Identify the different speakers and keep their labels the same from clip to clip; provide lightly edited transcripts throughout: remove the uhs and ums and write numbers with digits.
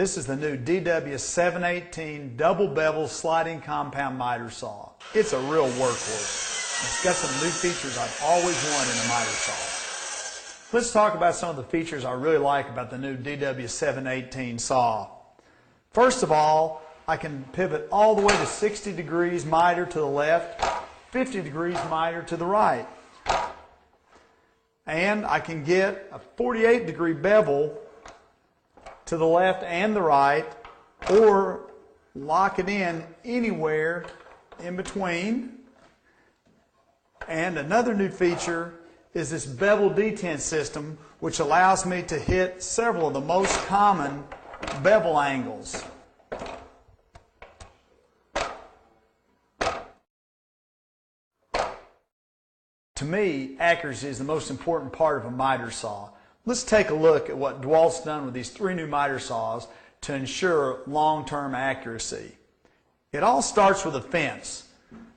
Speaker 1: This is the new DW718 double bevel sliding compound miter saw. It's a real workhorse. It's got some new features I've always wanted in a miter saw. Let's talk about some of the features I really like about the new DW718 saw. First of all, I can pivot all the way to 60 degrees miter to the left, 50 degrees miter to the right. And I can get a 48 degree bevel to the left and the right, or lock it in anywhere in between. And another new feature is this bevel detent system, which allows me to hit several of the most common bevel angles. To me, accuracy is the most important part of a miter saw. Let's take a look at what DeWalt's done with these 3 new miter saws to ensure long-term accuracy. It all starts with a fence.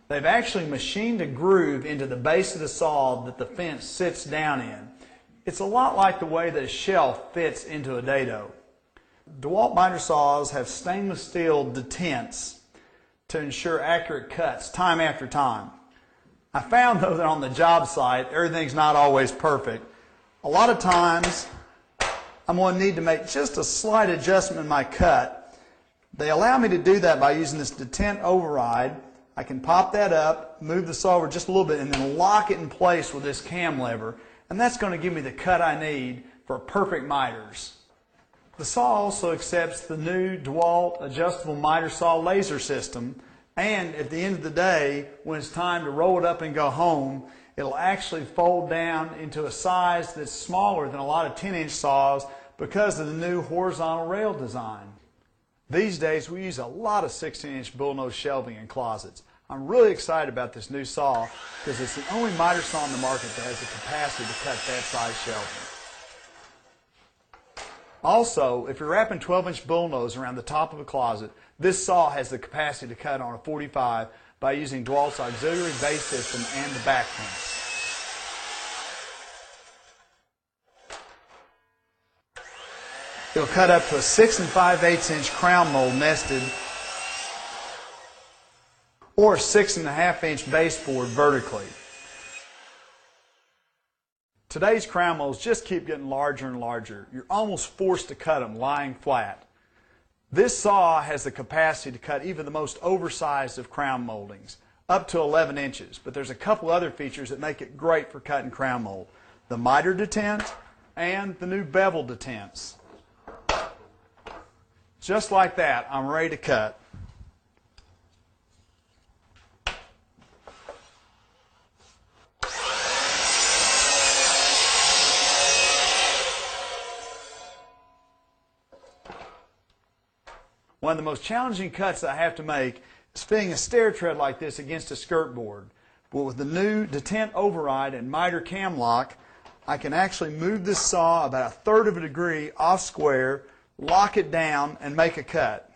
Speaker 1: They've actually machined a groove into the base of the saw that the fence sits down in. It's a lot like the way that a shelf fits into a dado. DeWalt miter saws have stainless steel detents to ensure accurate cuts time after time. I found, though, that on the job site, everything's not always perfect. A lot of times, I'm going to need to make just a slight adjustment in my cut. They allow me to do that by using this detent override. I can pop that up, move the saw over just a little bit, and then lock it in place with this cam lever. And that's going to give me the cut I need for perfect miters. The saw also accepts the new DeWalt adjustable miter saw laser system. And at the end of the day, when it's time to roll it up and go home, it'll actually fold down into a size that's smaller than a lot of 10-inch saws because of the new horizontal rail design. These days we use a lot of 16-inch bullnose shelving in closets. I'm really excited about this new saw because it's the only miter saw on the market that has the capacity to cut that size shelving. Also, if you're wrapping 12-inch bullnose around the top of a closet, this saw has the capacity to cut on a 45 by using DeWalt's auxiliary base system and the back fence. It'll cut up to a 6 5/8 inch crown mold nested or a 6 1/2 inch baseboard vertically. Today's crown molds just keep getting larger and larger. You're almost forced to cut them lying flat. This saw has the capacity to cut even the most oversized of crown moldings, up to 11 inches. But there's a couple other features that make it great for cutting crown mold. The miter detent and the new bevel detents. Just like that, I'm ready to cut. One of the most challenging cuts that I have to make is fitting a stair tread like this against a skirt board. But with the new detent override and miter cam lock, I can actually move this saw about 1/3 of a degree off square, lock it down, and make a cut.